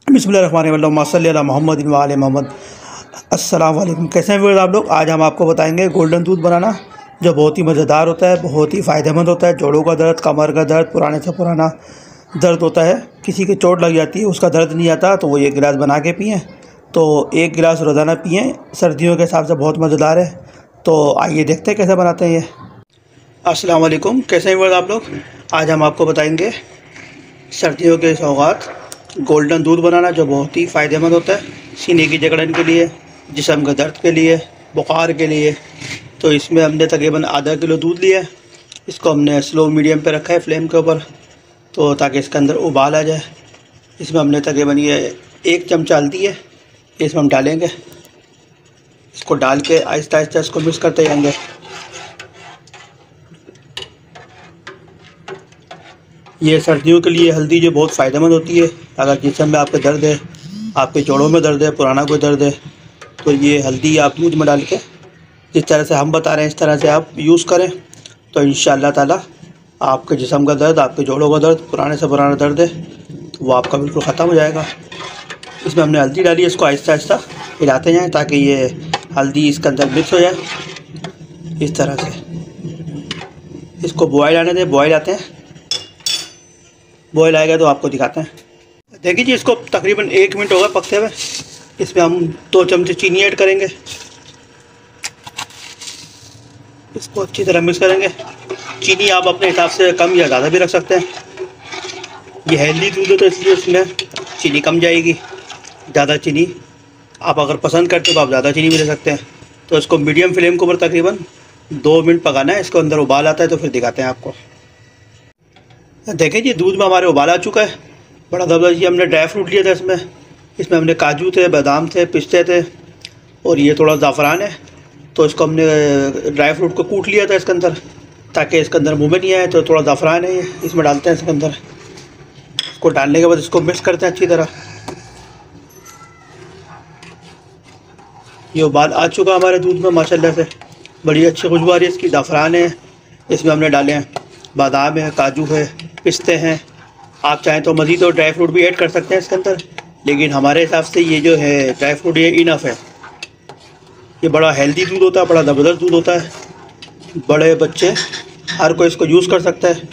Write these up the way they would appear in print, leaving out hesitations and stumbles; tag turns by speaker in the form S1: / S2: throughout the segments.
S1: बिस्मिल्लाहिर्रहमानिर्रहीम सल्ली अला मुहम्मद व आले मोहम्मद। अस्सलाम वालेकुम। कैसे हैं व्यूअर्स आप लोग? आज हम आपको बताएंगे गोल्डन दूध बनाना, जो बहुत ही मज़ेदार होता है, बहुत ही फ़ायदेमंद होता है। जोड़ों का दर्द, कमर का दर्द, पुराने से पुराना दर्द होता है, किसी की चोट लग जाती है, उसका दर्द नहीं आता, तो वो एक गिलास बना के पिएँ। तो एक गिलास रोज़ाना पिएँ, सर्दियों के हिसाब से बहुत मज़ेदार है। तो आइए देखते हैं कैसे बनाते हैं ये। अस्सलाम वालेकुम। कैसे हैं व्यूअर्स आप लोग? आज हम आपको बताएंगे सर्दियों के सौगात गोल्डन दूध बनाना, जो बहुत ही फ़ायदेमंद होता है सीने की जकड़न के लिए, जिस्म के दर्द के लिए, बुखार के लिए। तो इसमें हमने तकरीबन आधा किलो दूध लिया है। इसको हमने स्लो मीडियम पे रखा है फ्लेम के ऊपर, तो ताकि इसके अंदर उबाल आ जाए। इसमें हमने तकरीबन ये 1 चमचा हल्दी है, इसमें हम डालेंगे। इसको डाल के आहिस्ता आहिस्ता इसको मिक्स करते जाएंगे। ये सर्दियों के लिए हल्दी जो बहुत फ़ायदेमंद होती है। अगर जिस्म में आपके दर्द है, आपके जोड़ों में दर्द है, पुराना कोई दर्द है, तो ये हल्दी आप दूध में डाल के जिस तरह से हम बता रहे हैं इस तरह से आप यूज़ करें, तो इंशाअल्लाह ताला आपके जिस्म का दर्द, आपके जोड़ों का दर्द, पुराने से पुराना दर्द है, तो वो आपका बिल्कुल ख़त्म हो जाएगा। इसमें हमने हल्दी डाली है, इसको आहिस्ता आहिस्ता हिलाते जाएँ ताकि ये हल्दी इसके अंदर मिक्स हो जाए। इस तरह से इसको बॉयल आने दें। बॉयल आते हैं, बॉयल आएगा तो आपको दिखाते हैं। देखिए जी, इसको तकरीबन 1 मिनट होगा पकते हुए। इसमें हम 2 चमचे चीनी ऐड करेंगे। इसको अच्छी तरह मिक्स करेंगे। चीनी आप अपने हिसाब से कम या ज़्यादा भी रख सकते हैं। ये हेल्दी दूध है तो इसलिए इसमें चीनी कम जाएगी। ज़्यादा चीनी आप अगर पसंद करते हो तो आप ज़्यादा चीनी भी ले सकते हैं। तो इसको मीडियम फ्लेम के ऊपर तकरीबन 2 मिनट पकाना है। इसको अंदर उबाल आता है तो फिर दिखाते हैं आपको। देखिए जी, दूध में हमारे उबाल आ चुका है। बड़ा ज़बरदस्त। ये हमने ड्राई फ्रूट लिया था इसमें हमने काजू थे, बादाम थे, पिस्ते थे, और ये थोड़ा ज़ाफ़रान है। तो इसको हमने ड्राई फ्रूट को कूट लिया था इसके अंदर, ताकि इसके अंदर मुँह में नहीं आए। तो थोड़ा ज़ाफ़रान है, इसमें डालते हैं इसके अंदर। इसको डालने के बाद इसको मिक्स करते हैं अच्छी तरह। ये उबाल आ चुका हमारे दूध में माशाल्लाह से, बड़ी अच्छी खुशबू आ रही है इसकी। ज़ाफ़रान है, इसमें हमने डाले हैं बादाम है, काजू है, पिस्ते हैं। आप चाहें तो मज़ीद और ड्राई फ्रूट भी ऐड कर सकते हैं इसके अंदर, लेकिन हमारे हिसाब से ये जो है ड्राई फ्रूट ये इनफ है। ये बड़ा हेल्दी दूध होता है, बड़ा ज़बरदस्त दूध होता है। बड़े बच्चे हर कोई इसको यूज़ कर सकता है।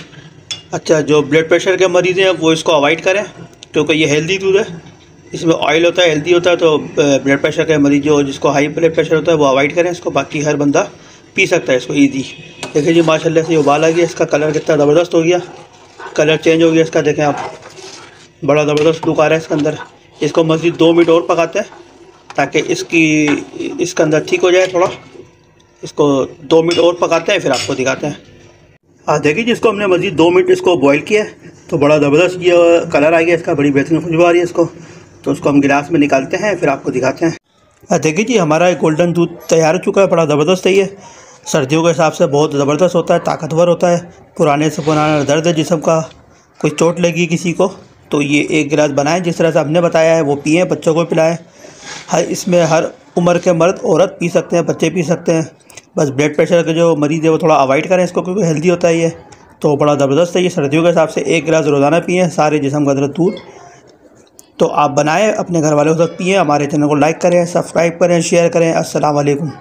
S1: अच्छा, जो ब्लड प्रेशर के मरीज़ हैं वो इसको अवॉइड करें, क्योंकि ये हेल्दी दूध है, इसमें ऑयल होता है, हेल्दी होता है। तो ब्लड प्रेशर के मरीज़ जो जिसको हाई ब्लड प्रेशर होता है वो अवॉइड करें इसको। बाकी हर बंदा पी सकता है इसको ईजी। देखिए जी, माशाल्लाह से उबाल आ गया। इसका कलर कितना ज़बरदस्त हो गया, कलर चेंज हो गया इसका। देखें आप, बड़ा ज़बरदस्त लुक आ रहा है इसके अंदर। इसको मज़ीद 2 मिनट और पकाते हैं ताकि इसके अंदर ठीक हो जाए थोड़ा। इसको 2 मिनट और पकाते हैं, फिर आपको दिखाते हैं। हाँ देखिए, जिसको हमने मज़ीद 2 मिनट इसको बॉयल किया है, तो बड़ा ज़बरदस्त ये कलर आ गया इसका, बड़ी बेहतरीन खुशबू आ रही है इसको। तो उसको हम गिलास में निकालते हैं, फिर आपको दिखाते हैं। देखिए जी, हमारा गोल्डन दूध तैयार हो चुका है। बड़ा ज़बरदस्त है ये, सर्दियों के हिसाब से बहुत ज़बरदस्त होता है, ताकतवर होता है। पुराने से पुराना दर्द है जिस्म का, कोई चोट लगी किसी को, तो ये 1 गिलास बनाएं जिस तरह से हमने बताया है, वो पिएँ, बच्चों को पिलाएं। इसमें हर उम्र के मर्द औरत पी सकते हैं, बच्चे पी सकते हैं। बस ब्लड प्रेशर के जो मरीज़ है वो थोड़ा अवॉइड करें इसको, क्योंकि हेल्दी होता है ये। तो बड़ा ज़बरदस्त है ये, सर्दियों के हिसाब से 1 गिलास रोज़ाना पिएँ, सारे जिस्म का दर्द दूर। तो आप बनाएँ, अपने घर वालों के साथ पिएँ। हमारे चैनल को लाइक करें, सब्सक्राइब करें, शेयर करें। अस्सलाम वालेकुम।